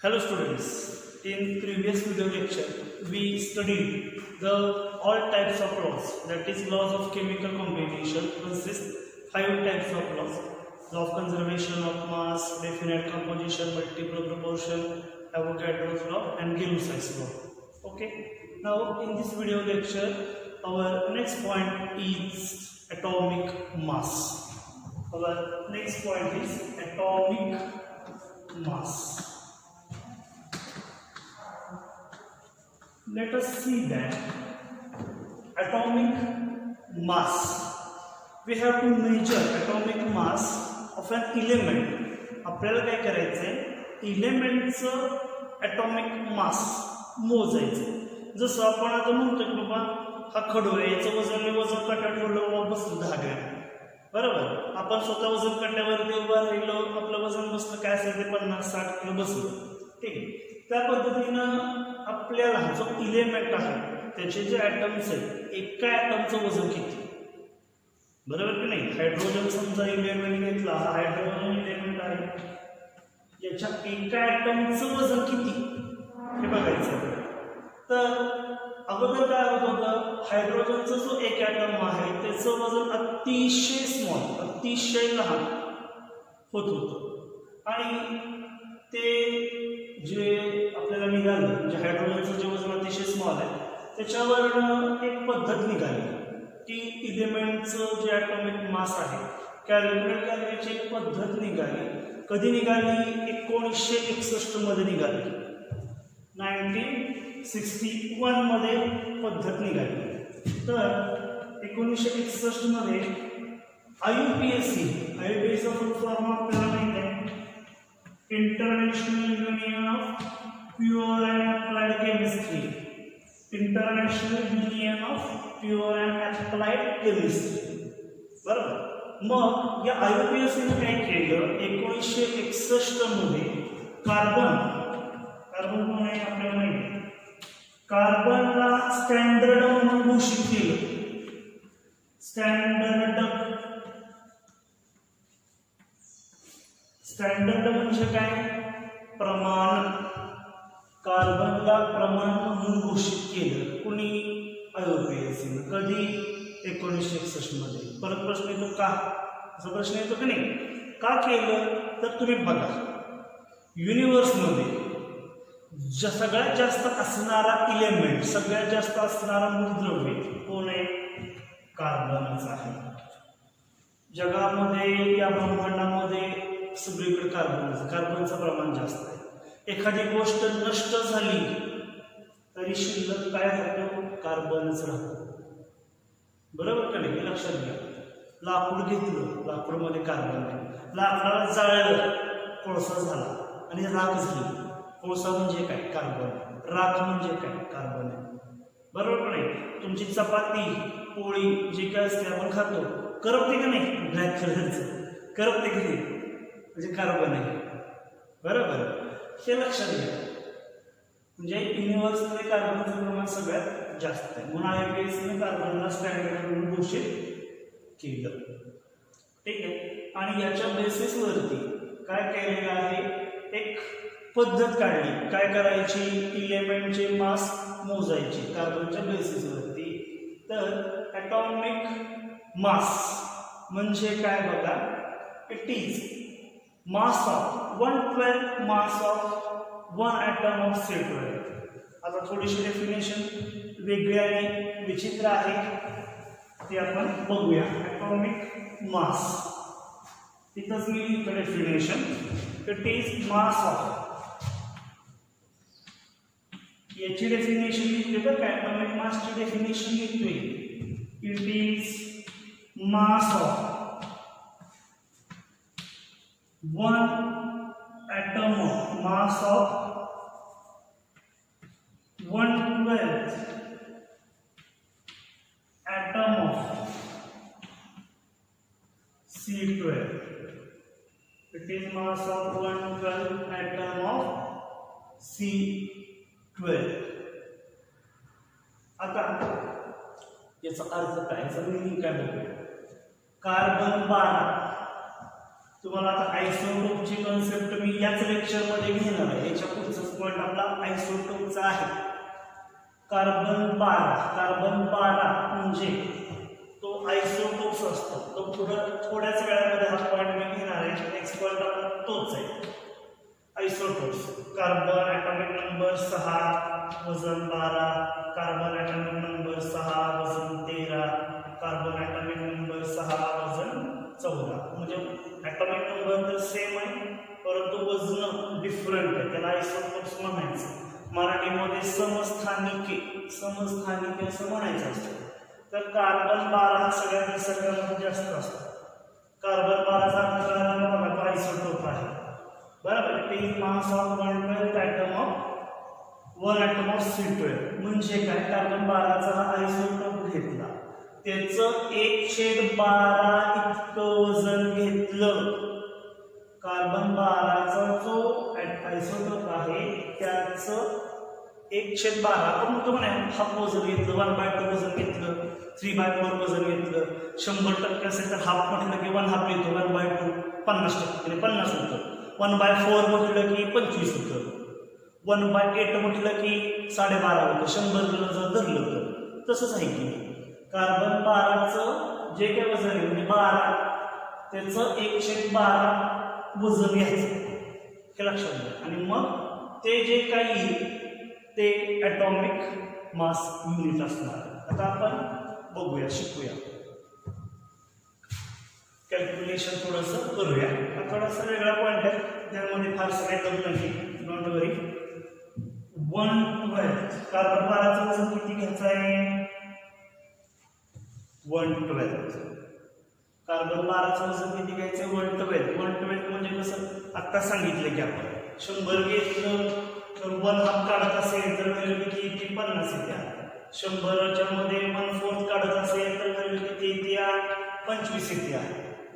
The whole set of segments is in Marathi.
Hello students, in previous video lecture we studied the all types of laws, that is laws of chemical combination consist 5 types of laws. Law of conservation of mass, definite composition, multiple proportion, Avogadro's law and Gill-Sykes law. Okay, now in this video lecture our next point is atomic mass. Our next point is atomic mass. Let us see that atomic mass. We have to measure atomic mass of an element. आपल्याला काय करायचंय, एलिमेंटचं atomic mass मोजायचं. जसं आपण आता म्हणतो की बाबा हा खडू आहे, याचं वजन काट्यावर ठेवलं बसलं 10 ग्रॅम, बरोबर. आपण स्वतः वजन काट्यावरती उभं राहिलो, आपलं वजन बसलं काय असेल ते 50-60 किलो बसलं, ठीक आहे. त्या पद्धतीनं आपल्याला जो इलेमेंट आहे त्याचे जे ॲटम्स आहेत, एका ॲटमचं वजन किती, बरोबर की नाही. हायड्रोजन समजा इलेमेंट घेतला, हा हायड्रोजन इलेमेंट आहे, याच्या एका ॲटमचं वजन किती हे बघायचं. तर अगोदर काय होत होतं, हायड्रोजनचा जो एक ॲटम आहे त्याचं वजन अतिशय स्मॉल, अतिशय लहान होत होतं. आणि ते जे आपल्याला निघालं, जे हायड्रोजनचं जे वजन अतिशय स्मॉल आहे त्याच्यावर एक पद्धत निघाली की इलेमेंटचं जे ॲटॉमिक मास आहे कॅल्क्युलेट करण्याची एक पद्धत निघाली. कधी निघाली? 1961 मध्ये निघाली. 1961 मध्ये पद्धत निघाली. तर 1961 मध्ये IUPAC फुल फॉर्म आपल्याला माहिती आहे, international union of pure and applied chemistry. International union of pure and applied chemistry, बरोबर. मग या IUPACने काय केलं, 1961 मध्ये कार्बन कोण आहे आपल्याला माहिती, कार्बनला स्टँडर्ड म्हणून घोषित केलं. स्टँडर्ड म्हणजे काय, प्रमाण. कार्बनला प्रमाण म्हणून घोषित केलं कुणी, IUPACने. कधी? 1961 मध्ये. परत प्रश्न येतो का, असा प्रश्न येतो की नाही, का केलं. तर तुम्ही बघा, युनिवर्समध्ये सगळ्यात जास्त असणारा इलेमेंट, सगळ्यात जास्त असणारा मूलद्रव्य कोण आहे, कार्बनच आहे. जगामध्ये या ब्रह्मांडामध्ये सगळीकडे कार्बनचं प्रमाण जास्त आहे. एखादी गोष्ट नष्ट झाली तरी शिल्लक काय राहतो, कार्बनच राहतो, बरोबर का नाही. लक्षात घ्या, लाकूड घेतलं, लाकूडमध्ये कार्बन आहे. लाकडाला जाळलं, कोळसा झाला आणि राख झाली. कोळसा म्हणजे काय, कार्बन. राख म्हणजे काय, कार्बन आहे, बरोबर का नाही. तुमची चपाती पोळी जे काय असते आपण खातो, करपते का नाही, ब्लॅक कलरचं करपते की नाही, म्हणजे कार्बन आहे, बरोबर. हे लक्षात घ्या. म्हणजे युनिवर्समध्ये कार्बनचं प्रमाण सगळ्यात जास्त आहे, म्हणून IUPACने कार्बनला स्टँडर्ड म्हणून घोषित केलं, ठीक आहे. आणि याच्या बेसिसवरती काय केलेलं आहे, एक पद्धत काढली. काय करायची, इलेमेंटचे मास मोजायची कार्बनच्या बेसिसवरती. तर ॲटॉमिक मास म्हणजे काय बघा, it is mass of 1/12 mass of 1 atom of C12. आता थोडीशी डेफिनेशन वेगळी आणि विचित्र आहे, ते आपण बघूया. ॲटॉमिक मास, तिथंच मी लिहितो definition, it is mass of, याची डेफिनेशन लिहिते बघा. ॲटॉमिक मासची डेफिनेशन लिहितोय, it is mass of 1 atom of mass of 1/12 atom of C12. It is mass of 1/12 atom of C12. आता याचा अर्थ काय, याचा मीनिंग काय बघूया. कार्बन 12, तुम्हाला आता आयसोटोपची कन्सेप्ट मी याच लेक्चरमध्ये घेणार आहे, याच्या पुढचं पॉईंट आपला आयसोटोपचा आहे कार्बन 12 म्हणजे तो आयसोटोप्स असतो. तो थोड्याच वेळामध्ये हा पॉईंट मी घेणार आहे. नेक्स्ट पॉईंट आपला तोच आहे आयसोटोप्स. कार्बन ॲटॉमिक नंबर 6 वजन 12, कार्बन ॲटॉमिक नंबर 6 वजन 13, कार्बन ॲटॉमिक नंबर 6 वजन 14. म्हणजे ॲटॉमिक नंबर तर सेम आहे परंतु वजन डिफरंट आहे. त्याला आयसोटोप्स म्हणायचं. मराठीमध्ये समस्थानिके असं म्हणायचं असतं. तर कार्बन 12 हा सगळ्यात निसर्गामध्ये जास्त असतो. कार्बन 12 चा आयसोटोप आहे बरोबर. It is mass of 1/12 atom of 1 atom of C12. म्हणजे काय, कार्बन 12 चा हा आयसोटोप घेतला त्याचं 1/12 इतकं वजन घेतलं. कार्बन 12 चा जो आयसोटोप आहे त्याचं 1/12 आपण म्हणतो म्हणे हाफ वजन घेतलं, 1/2 वजन घेतलं, 3/4 वजन घेतलं. 100% असेल तर हाफ म्हटलं की 1/2 येतो, 1/2 50% 50 होतं. 1/4 म्हटलं की 25 होतं. 1/8 म्हटलं की 12.5 होतं. 100 जर धरलं तर तसंच आहे की कार्बन 12चं जे काही वजन आहे म्हणजे 12 त्याचं 1/12 वजन घ्यायचं हे लक्षात घ्या. आणि मग ते जे काही ते ॲटॉमिक मास युनिट असणार. आता आपण बघूया, शिकूया, कॅल्क्युलेशन थोडंसं करूया. हा थोडासा वेगळा पॉईंट आहे, त्यामध्ये फारसं काही दम नाही, डोंट वरी. 1/12 कार्बन 12चं वजन किती घ्यायचं आहे? 1/12. कार्बन 12चं वजन किती घ्यायचं? 1/12. 1/12 म्हणजे कसं आत्ता सांगितलं की आपण 100 घेतलं तर 1/2 काढत असेल तर व्हॅल्यू किती येते? 50 येते. 100च्या मध्ये 1/4 काढत असेल तर व्हॅल्यू किती येते? 25 येते.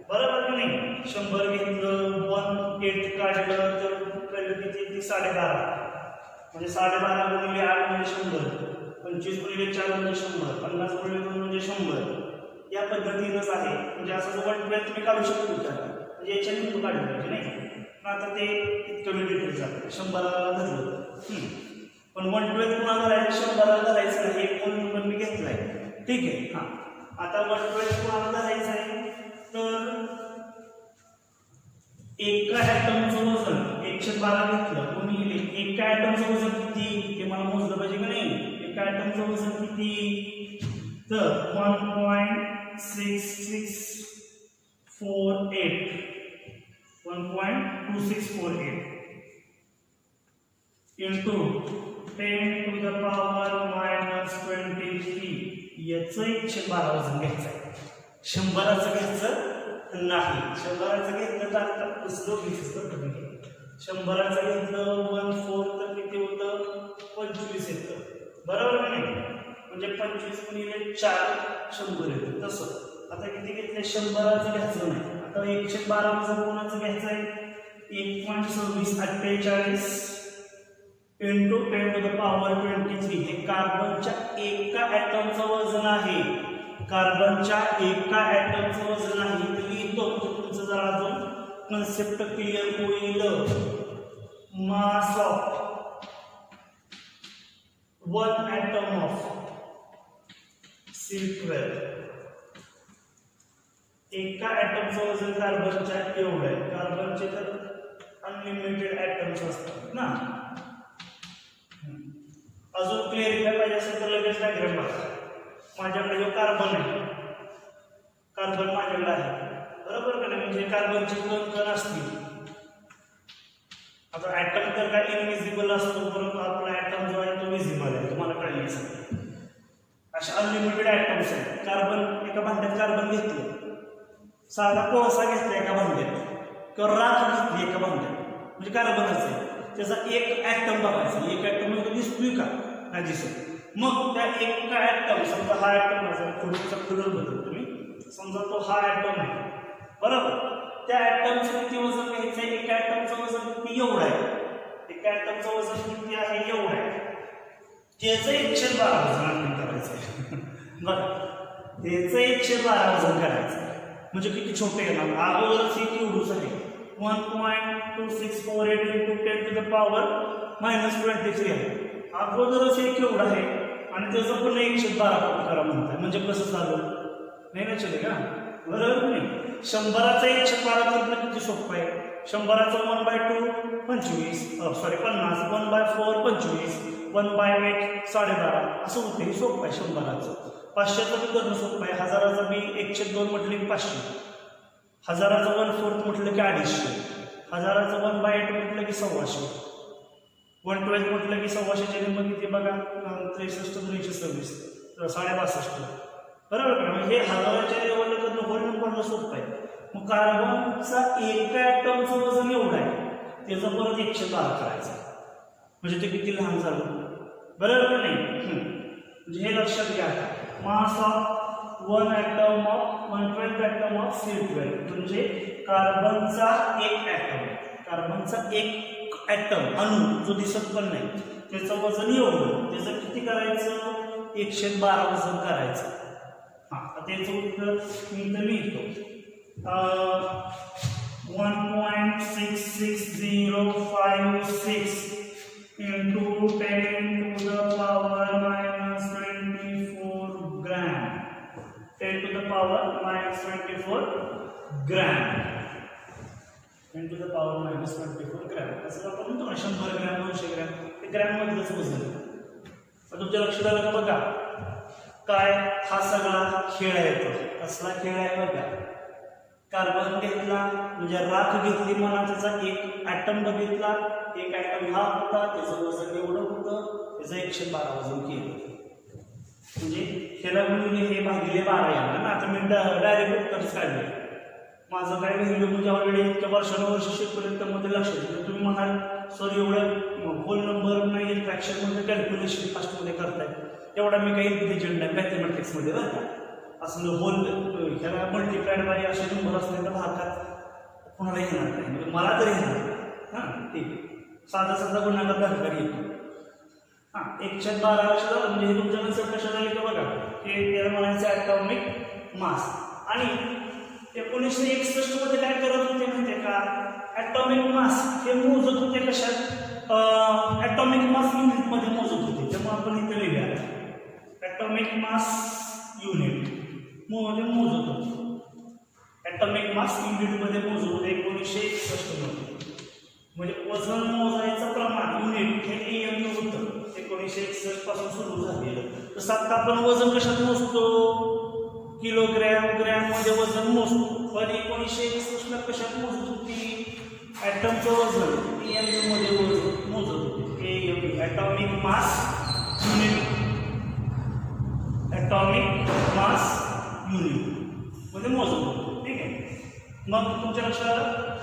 बरोबर की नाही? 100 घेतलं 1/8 काढलं तर व्हॅल्यू किती येते? 12.5. म्हणजे 12.5 गुणिले 8 म्हणजे 100, 25 गुणिले 4 म्हणजे 100, 50 गुणिले 2 म्हणजे 100. या पद्धतीनंच आहे. म्हणजे असं 1/12 तुम्ही काढू शकतो का? म्हणजे याच्याने तुम्ही काढलं पाहिजे नाही. आता ते इतकं डिटेल जातं 100ला धरलं पण 1/12 कुणाला धरायचं? 100ला धरायचं नाही. एक फोन नंबर मी घेतलाय, ठीक आहे. हां, आता 1/12 कुणाला धरायचं आहे? तर एका ॲटमचं वजन 1/12 घेतलं गुणिले एका ॲटमचं वजन किती ते मला मोजलं पाहिजे का नाही? एका ॲटमचं वजन किती? तर 1.2648 इंटू 10⁻⁻23 याचं 112 वजन घ्यायचं आहे. 100चं घ्यायचं नाही. 100चं घेतलं तर आता पुस्तक लिहिलं तुम्ही. 100चं घेतलं 1/4 तर किती होतं? 25 येतं. बरोबर का नाही? म्हणजे 25 गुणिले 4 100 येतं. तसं आता किती घेतले? 100चं घ्यायचं नाही. आता 112 वजन कोणाचं घ्यायचं आहे? 1.2648 इंटू 10⁻23 हे कार्बनच्या एका ॲटमचं वजन आहे. कार्बनच्या एका ॲटमचं वजन आहे. लिहितो तुमचं जरा अजून कन्सेप्ट क्लिअर होईल. मास ऑफ 1 ॲटम ऑफ C12 एका ॲटमचं वजन कार्बनच्या एवढं आहे. कार्बनचे तर अनलिमिटेड ॲटम्स असतात ना. अजून क्लिअरिफाय पाहिजे असेल तर लगेच डायग्राम बघा. माझ्याकडे जो कार्बन आहे, कार्बन माझ्याकडे आहे बरोबर का नाही? म्हणजे कार्बनचे 2 कण असतील. आता ॲटम तर काय इनविजिबल असतो परंतु आपला ॲटम जो आहे तो विजिबल आहे. तुम्हाला कळले सगळं. असे अनलिमिटेड ॲटम्स आहेत. कार्बन एका भांड्यात कार्बन घेतलं, साधा कोळसा घेतला एका भांड्यात किंवा राख घेतली एका भांड्यात म्हणजे कार्बनच आहे. त्याचा एक ॲटम बघायचा. एक ॲटम म्हणजे दिसतोय का? नाही दिसत. मग त्या एका ॲटम, समजा हा ॲटम आहे, थोडंसं कलर बदल तुम्ही, समजा तो हा ॲटम आहे बरोबर. त्या ॲटमचं किती वजन घ्यायचं आहे? एका ॲटमचं वजन किती? एवढं आहे. एका ॲटमचं वजन किती आहे? एवढं आहे. त्याचं 112 वजन करायचं आहे. बघा, त्याचं 112 वजन करायचं म्हणजे किती छोटे आहे ना. अगोदरच एक एवढूच आहे. 1.2648 into 10 to the power -23 आहे. अगोदरच एक एवढा आहे आणि त्याचं पुन्हा 112 पट करा म्हणताय, म्हणजे कसं झालं नाही ना चले का, बरोबर नाही. 100चा 112 करणं किती सोपं आहे. 100चा 1/2 25, सॉरी 50, 1/4 25, 1/8 12.5 असं होतं. हे सोपं आहे 100चं. 500चं बी करणं सोपं आहे. 1000चं बी 1/2 म्हटलं की 500, 1000चं 1/4 म्हटलं की 250, 1000चं 1/8 म्हटलं की 125, 112 म्हटलं की 125च्या निम्म किती बघा 63 326 62.5 बरोबर का. म्हणजे हे 1000च्या लेवलला करणं होल नंबरला सोपं आहे. मग कार्बनचा एका ॲटमचं वजन एवढं आहे, त्याचं परत 112 करायचं, म्हणजे ते किती लहान झालं, बरोबर नाही. म्हणजे हे लक्षात घ्या. Mass of 1 atom of 1/12 atom of C12 म्हणजे कार्बनचा एक ॲटम अणू जो दिसत पण नाही त्याचं वजन एवढं, त्याचं किती करायचं 112 वजन करायचं. त्याचं उत्तर मी इथं लिहितो 1.66056 into 10 to the power -24 gram, 10 to the power -24 gram, 10 to the power -24 gram. असं आपण म्हणतो ना 100 ग्रॅम 200 ग्रॅम, ते ग्रॅम मधलंच वजन. तुमच्या लक्षात आलं का बघा. काय हा सगळा खेळ आहे, तो कसला खेळ आहे बघा. कार्बन घेतला म्हणजे राख घेतली म्हणा, त्याचा एक ॲटम बघितला, एक ॲटम हा होता, त्याचं वजन एवढं होतं, त्याचं 112 वजन केलं. म्हणजे ह्याला गुणिले हे भागिले 12 येणार ना. आता मी डायरेक्ट उत्तरच काढले. माझं काय व्हॅल्यू म्हणजे ऑलरेडी इतक्या वर्षानुवर्ष शिकपर्यंत मध्ये लक्षात येतं. तुम्ही म्हणाल सर एवढं होल नंबर नाही फ्रॅक्शनमध्ये कॅल्क्युलेशन फास्टमध्ये करताय, एवढा मी काही इंटेलिजंट नाही मॅथमॅटिक्समध्ये बरं का. असं होल ह्याला मल्टिप्लाइड बाय असे नंबर असले तर भागात कुणाला येणार नाही, म्हणजे मला तरी येणार. हां ठीक आहे. साधा गुणाकार दरकार येतो. 112 लक्षात आलं. म्हणजे हे तुमच्या कन्सेप्ट कशा झाली का बघा. हे त्याला म्हणायचं ॲटॉमिक मास. आणि 1961 मध्ये काय करत होते माहिती आहे का, ॲटॉमिक मास हे मोजत होते कशात, ॲटॉमिक मास युनिटमध्ये मोजत होते. त्यामुळे आपण इथे लिहिलं ॲटॉमिक मास युनिट मोजत होतो. ॲटॉमिक मास युनिटमध्ये मोजत होते 1961 मध्ये. म्हणजे वजन मोजायचं प्रमाण युनिट हे AMU होतं 1961 पासून सुरू झालेलं. तसं आता आपण वजन कशात मोजतो, किलोग्रॅम ग्रॅम मध्ये वजन मोजतो. पण 1961 ला कशात मोजत होती, ॲटमचं वजन AMU मध्ये मोजत होते. AMU atomic mass unit, atomic mass unit मध्ये मोजत होतो. ठीक आहे. मग तुमच्या लक्षात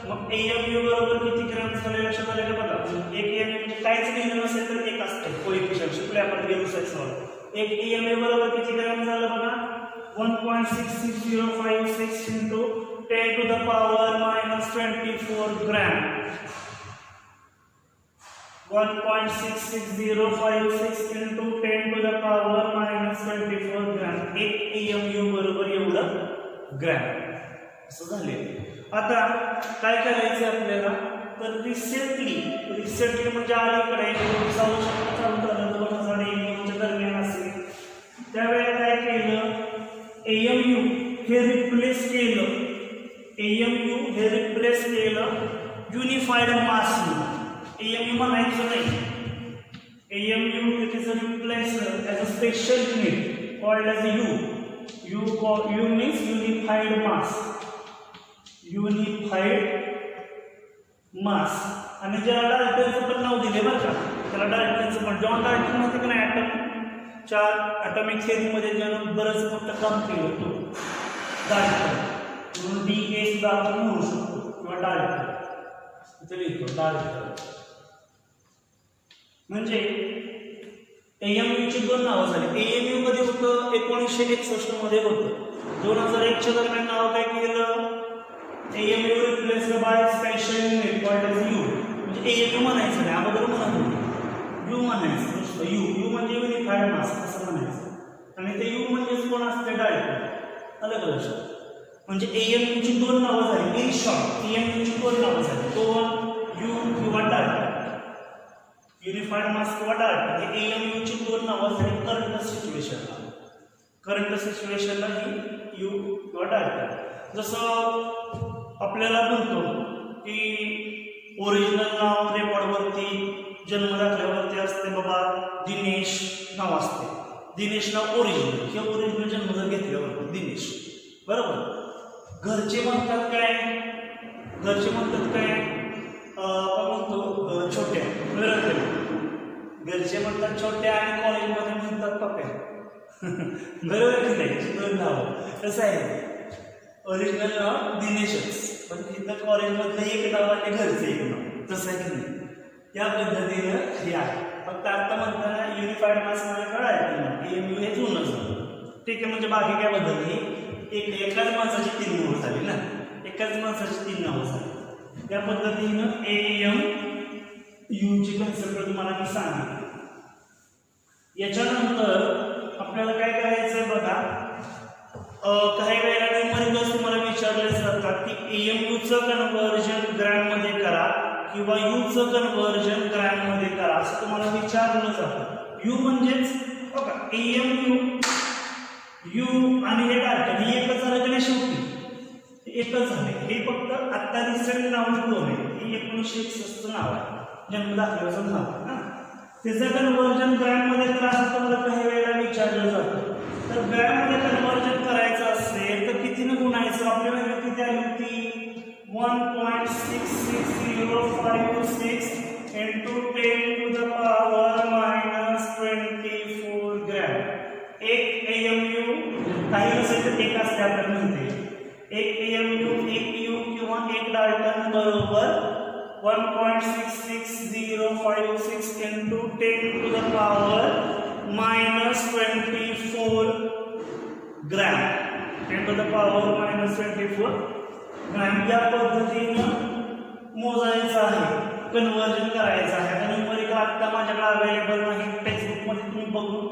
मग AMU बरोबर किती ग्रॅम झाले लक्षात आले का बघा. एक AMU म्हणजे काहीच लिहिलं नसेल तर एक असते कोएफिशियंट, शिकले आपण गेलो सेक्शनवर. एक AMU बरोबर किती ग्रॅम झालं बघा, 1.66056 into 10 to the power -24 gram. 1.66056 into 10 to the power -24 gram. एक AMU बरोबर एवढं ग्रॅम असं झाले. आता काय करायचं आपल्याला, तर रिसेंटली म्हणजे अलीकडे 2000 दरम्यान असेल त्यावेळेला काय केलं, AMU हे रिप्लेस केलं युनिफाईड मास. AMU म्हणायचं नाही. AMU it is replaced as a special unit called as U. U means unified mass. आणि ज्याला डाल्टनचं पण नाव दिले बरं का, त्याला डाल्टनचं पण, जॉन डाल्टन माहिती का नाही, ॲटमच्या ॲटॉमिक थिअरीमध्ये ज्यानं बरंच मोठं काम केलं होतं डाल्टन, म्हणून DA सुद्धा आपण म्हणू शकतो, किंवा डाल्टन इथे लिहितो डाल्टन. म्हणजे AMUची दोन नावं झाली. AMU मध्ये होतं 1961 मध्ये होतं. 2001च्या दरम्यान नाव काय केलं, AMU replaced by special unit called as U. म्हणजे AMU म्हणायचं नाही, अगोदर म्हणत होते U म्हणायचं नुसतं. U म्हणजे युनिफाईड मास असं म्हणायचं. आणि ते U म्हणजेच कोण असते, डाल्टन. अलग लक्षात. म्हणजे AMU ची दोन नावं झाली, व्हेरी शॉर्ट. AMU ची दोन नावं झाली, दोन यू किंवा डार्ट, युनिफाईड मास किंवा डार्ट. हे AMU ची दोन नावं झाली करंट सिच्युएशनला. करंट सिच्युएशनला ही यू किंवा डार्ट. जसं आपल्याला म्हणतो की ओरिजिनल नाव रेकॉर्डवरती जन्म दाखल्यावरती असते बाबा दिनेश नाव असते, दिनेश नाव ओरिजिनल, हे ओरिजिनल जन्म घेतल्यावर दिनेश, बरोबर. घरचे म्हणतात काय, घरचे म्हणतात काय, आपण म्हणतो छोट्या, बरोबर. घरचे म्हणतात छोट्या आणि कॉलेजमध्ये म्हणतात पप्या, बरोबर की नाही. दोन नाव कसं आहे, ओरिजिनल नाव दिनेशच, पण तिथं कॉलेजमधलं एक नाव आणि घरचं एक नाव, तसं आहे की नाही. या पद्धतीनं हे आहे. फक्त आता म्हणताना युनिफाईड मास मला कळायचं AMU हे जुनं झालं, ठीक आहे. म्हणजे बाकी काय बदलली, एकाच माणसाची तीन नावं झाली ना, एकाच माणसाची तीन नावं झाली. त्या पद्धतीनं AMU ची कन्सेप्ट तुम्हाला मी सांगितली. याच्यानंतर आपल्याला काय करायचंय बघा, काही वेळेला न्यूमरिकल्स तुम्हाला विचारले जातात की AMU चं कन्व्हर्जन ग्रॅम मध्ये करा किंवा U चं कन्व्हर्जन ग्रॅम मध्ये करा, असं तुम्हाला विचारलं जातं. U म्हणजेच बघा AMU, U आणि हे डार्ट हे एकच झालं की नाही, शेवटी एकच झाले. हे फक्त आता रिसेंट नाव दोन आहे, हे 1961 नाव आहे, जन्म दाखल्याचं नाव आहे ना. त्याचं कन्व्हर्जन ग्रॅम मध्ये करा असं तुम्हाला काही वेळेला विचारलं जातं. तर ग्रॅम मध्ये कन्व्हर्जन करायचं असेल तर कितीने गुणायचं, आपल्याला किती आली होती, 1.6605 into 10 to the power minus 24 gram. एक AMU काही असेल तर एक असते, आपण म्हणते एक AMU, एक U किंवा एक डाल्टन बरोबर 1.66056 into 10 to the power minus 24 gram, 10 to the power minus 24 gram. या पद्धतीनं मोजायचं आहे, कन्व्हर्जन करायचं आहे. आता न्यूमरिकल आता माझ्याकडे अवेलेबल नाही, टेक्स्टबुकमध्ये तुम्ही बघून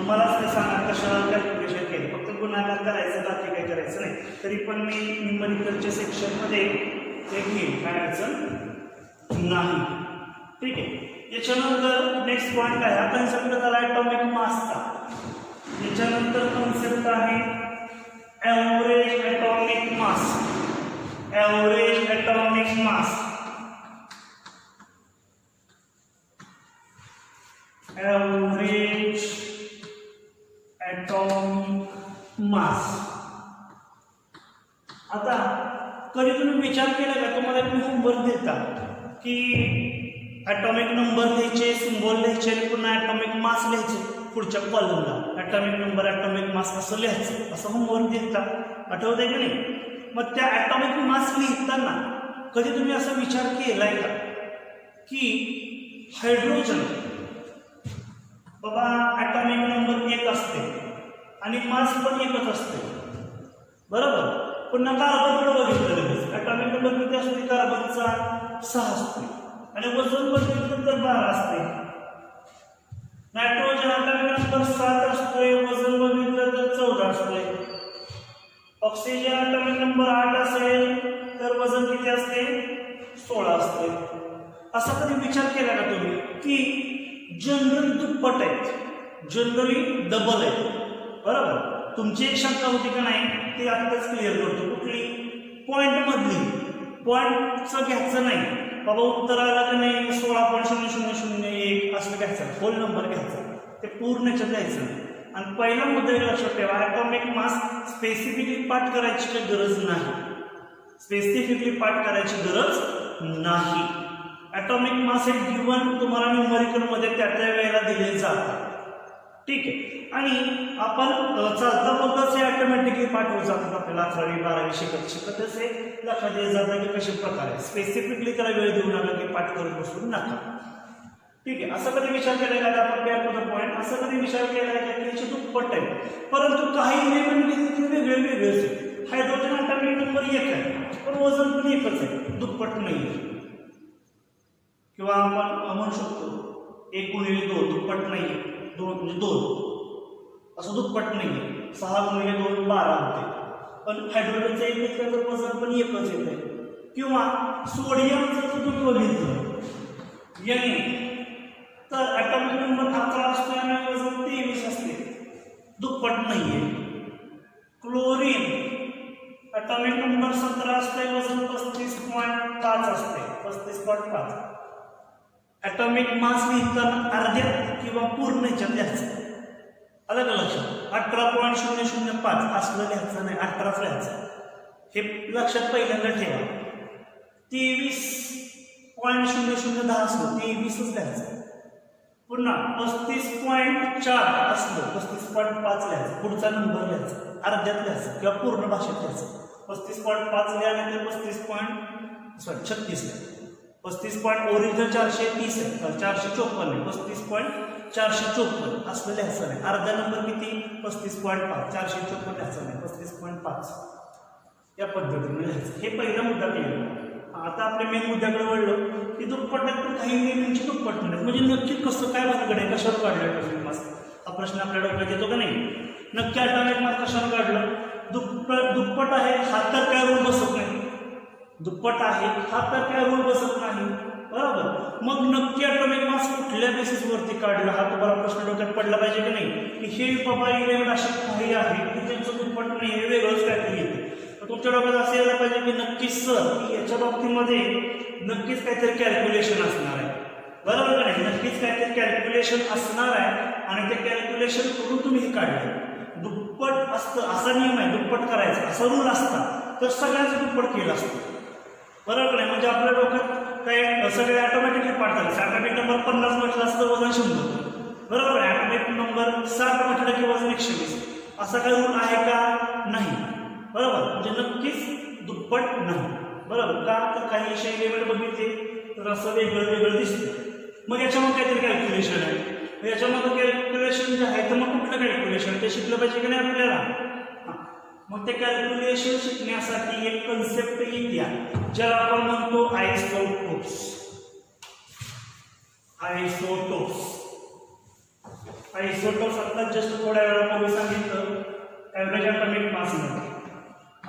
मलाच ते सांगा कशाला कॅल्क्युलेशन केलं, फक्त गुणाकार करायचं, बाकी काही करायचं नाही. तरी पण मी न्यूमरिकलच्या सेक्शनमध्ये ते घेईन, काय अडचण नाही, ठीक आहे. याच्यानंतर नेक्स्ट पॉईंट आहे, हा कन्सेप्ट झाला ॲटॉमिक मासचा. याच्यानंतर कन्सेप्ट आहे average atomic mass. Average atomic mass, average atomic mass. आता कधी तुम्ही विचार केला का, तुम्हाला तुम्ही होमवर्क देता की ॲटॉमिक नंबर लिहायचे, सिम्बॉल लिहायचे आणि पुन्हा ॲटॉमिक मास लिहायचे पुढच्या कॉलमला, ॲटॉमिक नंबर ॲटॉमिक मास असं लिहायचं, असं होमवर्क देता, आठवत आहे की नाही. मग त्या ॲटॉमिक मास लिहिताना कधी तुम्ही असा विचार केलाय का की हायड्रोजन बाबा ॲटॉमिक नंबर 1 असते आणि मास पण एकच असते, बरोबर. पुन्हा कार्बनकडे बघितलं लगेच, ॲटॉमिक नंबर किती असते, कार्बनचा 6 असते आणि वजन बघितलं तर 12 असते. नायट्रोजन ॲटॉमिक नंबर 7 असतोय, वजन बघितलं तर 14 असते. ऑक्सिजन ॲटॉमिक नंबर 8 असेल तर वजन किती असते, 16 असते. असा कधी विचार केला का तुम्ही की जनरली दुप्पट आहेत, जनरली डबल आहेत, बरोबर. तुमची एक शंका होती का नाही, ती आत्ताच क्लिअर करतो. कुठली, पॉईंट मधली, पॉईंटचं घ्यायचं नाही बाबा, उत्तर आला का नाही 16.0001 असं घ्यायचं, होल नंबर घ्यायचा, ते पूर्णच्या द्यायचं. आणि पहिला मुद्दा लक्षात ठेवा, ॲटॉमिक मास स्पेसिफिकली पाठ करायची काही गरज नाही, स्पेसिफिकली पाठ करायची गरज नाही. ॲटॉमिक मास हे गिवन तुम्हाला न्यूमरिकलमध्ये त्या वेळेला दिले जातात, ठीक आहे. आणि आपण चालता बोलताच हे ऑटोमॅटिकली पाठ होत जातात, आपल्याला 11वी 12वी शिकत असे लक्षात येत जातं की कशा प्रकारे. स्पेसिफिकली त्याला वेळ देऊ नका की पाठ करत बसून नका, ठीक आहे. असं कधी विचार केला का, आपण बॅक टू द पॉईंट, असं कधी विचार केला का की याचे दुप्पट आहे, परंतु काही इलेमेंट वेगळे वेगळे असते. हायड्रोजन ॲटॉमिक नंबर 1 आहे पण वजन पण एकच आहे, दुप्पट नाही. किंवा आपण म्हणू शकतो 1 गुणिले 2 दुप्पट नाही, 2 म्हणजे 2 असं दुप्पट नाही. 6 गुणिले 2 12 होते, पण हायड्रोजनचं एकच त्याचं वजन पण एकच येत आहे. किंवा सोडियमचं जर तुम्ही बघितलं Na तर ॲटॉमिक नंबर 11 असतो आणि वजन 23 असते, दुप्पट नाहीये. क्लोरीन ॲटॉमिक नंबर 17 असते, वजन 35.5 असते, 35.5. ॲटॉमिक मास लिहिताना अर्ध्यात किंवा पूर्ण ह्याच्यात लिहायचं. अलग लक्षात 18.005 असलं लिहायचं नाही, 18 लिहायचं. हे लक्षात पहिल्यांदा ठेवा. 23.0010 असलं 23च लिहायचं. पुन्हा 35.4 असलं 35.5 लिहायचं, पुढचा नंबर लिहायचा, अर्ध्यात लिहायचं किंवा पूर्ण भाषेत लिहायचं. 35.5 लिहा नाही तर 36 लिहा. 35 ओरिजिनल 430 आहे, 454 आहे, 35.454 असलं लिहायचं नाही. अर्धा नंबर किती 35.5, 454 लिहायचं नाही, 35.5 या पद्धतीने लिहायचं. हे पहिला मुद्दा केला. आता आपल्या मेन मुद्द्याकडे वळलो की दुप्पटात पण काही नेहमीची दुप्पट म्हणतात, म्हणजे नक्की कसं काय भानगड आहे, कशावर काढलं ॲटॉमिक मास, हा प्रश्न आपल्या डोक्यात येतो का नाही. नक्की ॲटॉमिक मास कशावर काढलं. दुप्पट आहे हा तर काय रूल बसत नाही, दुप्पट आहे हा तर काय रूल बसत नाही, बरोबर. मग नक्की ॲटॉमिक मास कुठल्या बेसिसवरती काढला हा तुम्हाला प्रश्न डोक्यात पडला पाहिजे की नाही. की हे बाबा इलेव्हन असे काही आहे की त्यांचं दुप्पट नाही, हे वेगळंच काहीतरी येते. तुमच्या डोक्यात असं यायला पाहिजे की नक्कीच सर की याच्या बाबतीमध्ये नक्कीच काहीतरी कॅल्क्युलेशन असणार आहे, बरोबर का नाही. नक्कीच काहीतरी कॅल्क्युलेशन असणार आहे आणि ते कॅल्क्युलेशन करून तुम्ही हे काढले. दुप्पट असतं असा नियम आहे, दुप्पट करायचा असा रूल असता तर सगळ्यांचं दुप्पट केलं असतं, बरोबर नाही. म्हणजे आपल्या डोक्यात काय सगळे ऑटोमॅटिकली पाडतात. ॲटॉमिक नंबर 50 म्हटलं असतं वजन 100, बरोबर आहे. ॲटॉमिक नंबर 60 म्हटलं की वजन 120. असा काही रूल आहे का, नाही, बरोबर. म्हणजे नक्कीच दुप्पट नाही, बरोबर. का तर काही विषय लेवल बघितले तर असं वेगळं वेगळं दिसतं. मग याच्यामध्ये काहीतरी कॅल्क्युलेशन आहे, याच्यामध्ये कॅल्क्युलेशन जे आहे तर मग कुठलं कॅल्क्युलेशन ते शिकलं पाहिजे की नाही आपल्याला. मग ते कॅल्क्युलेशन शिकण्यासाठी एक कन्सेप्ट येते ज्याला आपण म्हणतो आयसोटोप्स. आयसोटोप्स आता जस्ट थोड्या वेळापूर्वी सांगितलं ॲव्हरेज ॲटॉमिक मास मध्ये.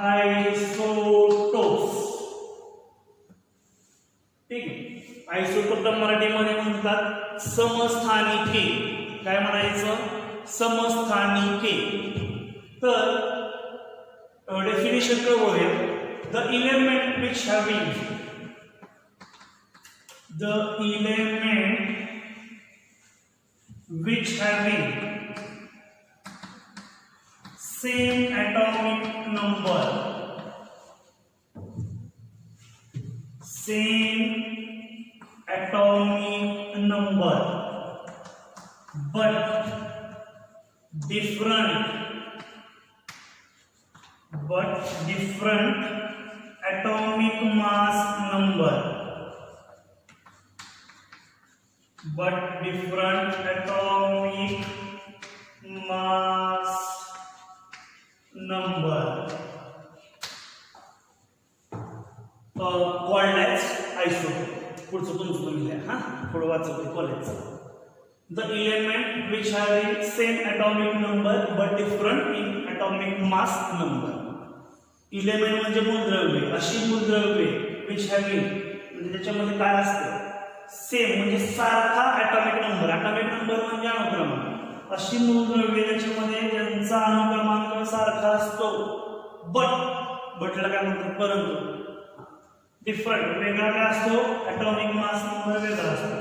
आयसोटोप्स, ठीक आहे. आयसोटोपला मराठीमध्ये म्हणतात समस्थानिके. काय म्हणायचं, समस्थानिके. तर डेफिनेशन काय होईल, the element which having same atomic number but different atomic mass number, called as isotope. पुढचं तुमचं तुम्ही लिहा, हा थोडं वाचवते कॉलेजचं. The element which having same atomic number but different in atomic mass number. Element म्हणजे मूलद्रव्ये, अशी मूलद्रव्ये which having म्हणजे त्याच्यामध्ये काय असतं, सेम म्हणजे सारखा ॲटॉमिक नंबर. ॲटॉमिक नंबर म्हणजे अणुक्रमांक. अशी मूलद्रव्ये त्याच्यामध्ये ज्यांचा अणुक्रमांक सारखा असतो बटला काय म्हणतात, परंतु डिफरंट वेगळा काय असतो, ॲटॉमिक मास नंबर वेगळा असतो.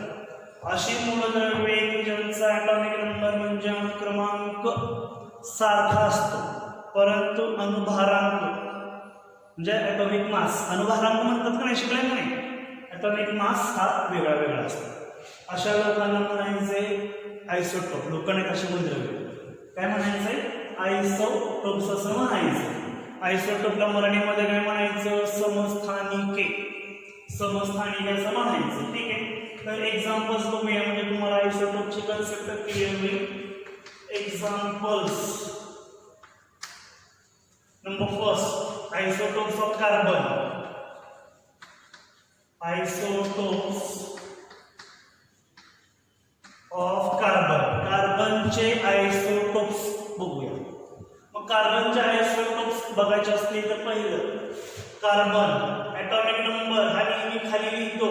अशी मूलद्रव्ये ज्यांचा ॲटॉमिक नंबर म्हणजे अणुक्रमांक सारखा असतो परंतु अणुभारांक म्हणजे ॲटॉमिक मास, अणुभारांक म्हणतात का नाही, शिकलाय का नाही. ॲटॉमिक मास हा वेगळा वेगळा असतो. अशा लोकांना म्हणायचे आयसोटोप. लोकांना कशी मूलद्रव्ये काय म्हणायचंय, आयसोटोप्स असं म्हणायचं. आयसोटोपला मराठीमध्ये काय म्हणायचं, समस्थानिके. समस्थानिके असं म्हणायचं, ठीक आहे. तर एक्झाम्पल्स बघूया म्हणजे तुम्हाला आयसोटोपची कन्सेप्ट क्लिअर होईल. Examples. Number first, isotopes of carbon. Isotopes of carbon. कार्बनचे आयसोटोप्स बघूया. मग कार्बनचे आयसोटोप्स बघायचे असतील तर पहिलं कार्बन ॲटॉमिक नंबर हा नेहमी खाली लिहितो,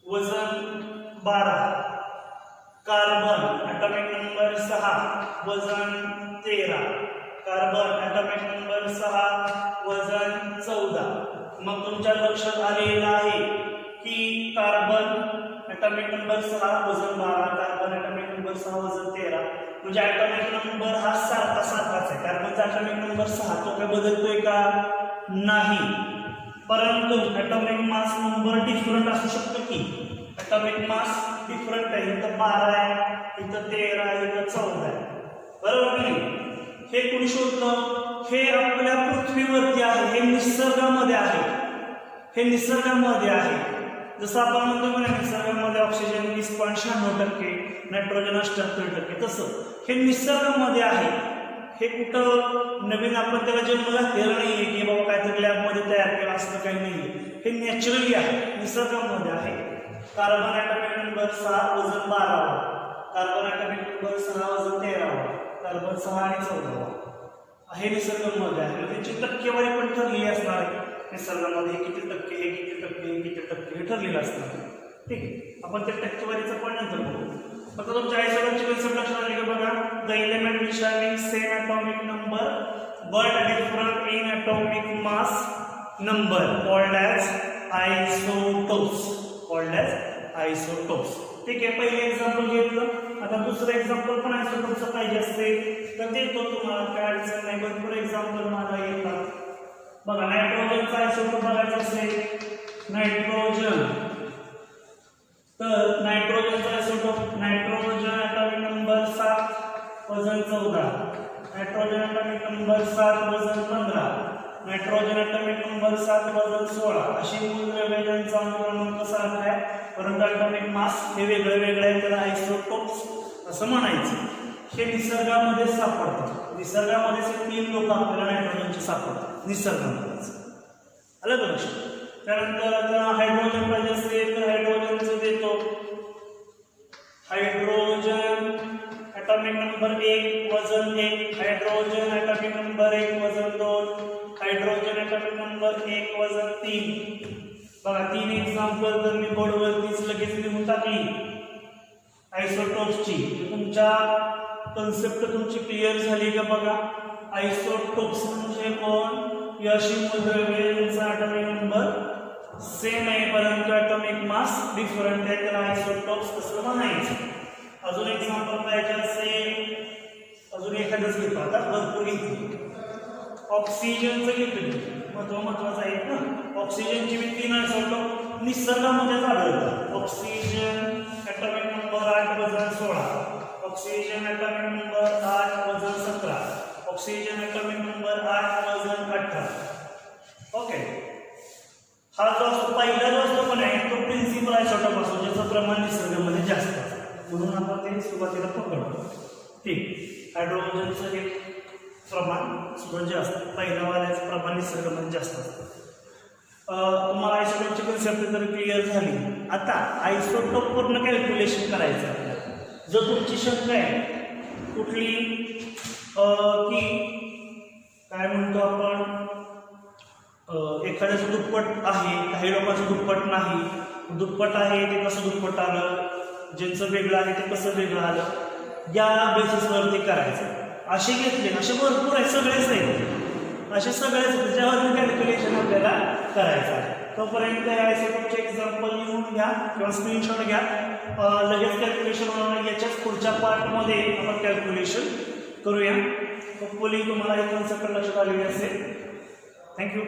वजन 12. कार्बन ॲटॉमिक नंबर 6 वजन 13. कार्बन ॲटॉमिक नंबर 6 वजन 14. मग तुमच्या लक्षात आलेलं आहे की कार्बन ॲटॉमिक नंबर 6 वजन 12, कार्बन ॲटॉमिक नंबर 6 वजन 13. म्हणजे ॲटॉमिक नंबर हा सारखाच आहे. कार्बनचा ॲटॉमिक नंबर 6 तो काय बदलतोय का? नाही. परंतु ॲटॉमिक मास नंबर डिफरंट असू शकतो की ॲटॉमिक मास डिफरंट आहे. इथं 12 आहे, इथं 13 आहे, इथं 14 आहे. बरोबर नाही? हे कोणी शोधलं? हे आपल्या पृथ्वीवरती आहे, हे निसर्गामध्ये आहे. हे निसर्गामध्ये आहे. जसं आपण म्हणतो ना निसर्गामध्ये ऑक्सिजन 20.96%, नायट्रोजन 78%, तसं हे निसर्गामध्ये आहे. हे कुठं नवीन आपण त्याला जन्म घातलेला नाहीये की बाबा काहीतरी लॅबमध्ये तयार केलं असं काही नाहीये. हे नॅचरली आहे, निसर्गामध्ये आहे. कार्बन ॲटॉमिक नंबर 6 वजन 12, कार्बन ॲटॉमिक नंबर 6 वजन 13, कार्बन 6 आणि 14 हे निसर्गामध्ये आहे. त्याची टक्केवारी पण ठरलेली असणार आहे. निसर्गामध्ये हे किती टक्के, हे किती टक्के, हे किती टक्के हे ठरलेलं असणार. ठीक आहे, आपण त्या टक्केवारीचं पण नंतर बघू. फक्त तुमच्या आयसोटोपची कन्सेप्ट लक्षात आली का बघा. The element which having same atomic number but different in atomic mass number called as isotopes. Called as isotopes. ठीक आहे, पहिले एक्झाम्पल घेतलं. आता दुसरं एक्झाम्पल पण आयसोटोपचं पाहिजे असते तर देतो तुम्हाला, काय अडचण नाही. भरपूर एक्झाम्पल मला येतात. बघा नायट्रोजनचा आयसोटोप बघायचा असेल, नायट्रोजन, तर नायट्रोजनचा आयसोटोप नायट्रोजन ॲटॉमिक नंबर 7 वजन 14, नायट्रोजन ॲटॉमिक नंबर 7 वजन 15, नायट्रोजन ॲटॉमिक नंबर 7 वजन 16. अशी मूळ वेगळ्यांचा क्रमांक सारखा आहे, परंतु ॲटॉमिक मास हे वेगळे वेगळे आहे. त्याला आयसोटोप्स असं म्हणायचं. हे निसर्गामध्ये सापडतात. निसर्गामध्ये 3 लोक आपल्याला नायट्रोजनचे सापडतात निसर्गामध्येच. आलं का लक्षात? त्यानंतर हायड्रोजन पाहिजे असेल तर हायड्रोजनचं देतो. हायड्रोजन ॲटॉमिक नंबर 1 वजन 1, हायड्रोजन ॲटॉमिक नंबर 1 वजन 2, हायड्रोजन ॲटॉमिक नंबर 1 वजन 3. बघा 3 एक्झाम्पल तर मी बोर्डवरतीच लगेच लिहून टाकली आयसोटोप्सची. तुमच्या कन्सेप्ट तुमची क्लिअर झाली का बघा. आयसोटोप्स म्हणजे कोण? अशी मूलद्रव्ये ज्यांचा ॲटॉमिक नंबर सेम आहे परंतु ॲटॉमिक मास डिफरंट आहे, त्याला आयसोटोप्स असं म्हणायचं. अजून एक्झाम्पल पाहिजे असेल, अजून एखादंच घेतो. आता भरपूर घेतली. ऑक्सिजनचं घेतलं, महत्वाचं आहे ना. ऑक्सिजनची मी 3 आयसोटोप निसर्गामध्येच आढळतात. ऑक्सिजन ॲटॉमिक नंबर 8 वजन 16, ऑक्सिजन ॲटॉमिक नंबर 8 वजन 17, ऑक्सिजन ॲटॉमिक नंबर 8 वजन 18. ओके, हा जो असतो पहिला जो असतो पण आहे तो प्रिन्सिपल आयसोटोप असतो ज्याचं प्रमाण निसर्गामध्ये जास्त असतं, म्हणून आपण ते सुरुवातीला पकडतो. ठीक, हायड्रोजनचं हे प्रमाण सुद्धा जास्त, पहिल्या वाल्याचं प्रमाण निसर्गामध्ये जास्त असतं. तुम्हाला आयसोटोपची कन्सेप्ट तर क्लिअर झाली. आता आयसोटोप पूर्ण कॅल्क्युलेशन करायचं आपल्याला. जर तुमची शंका आहे कुठली की काय म्हणतो आपण, एखाद्याचं दुप्पट आहे, काही लोकांचं दुप्पट नाही, दुप्पट आहे ते कसं दुप्पट आलं, ज्यांचं वेगळं आहे ते कसं वेगळं आलं, या बेसिसवरती करायचं. असे घेतले, असे भरपूर आहे, सगळेच आहेत, असे सगळेच त्याच्यावरती कॅल्क्युलेशन आपल्याला करायचं आहे. तोपर्यंत आयसोटोपचे एक्झाम्पल लिहून घ्या किंवा स्क्रीनशॉट घ्या. लगेच कॅल्क्युलेशन होणार. याच्याच पुढच्या पार्टमध्ये आपण कॅल्क्युलेशन करूया. होपफुली तुम्हाला हे कन्सेप्ट लक्षात आलेली असेल. थँक्यू.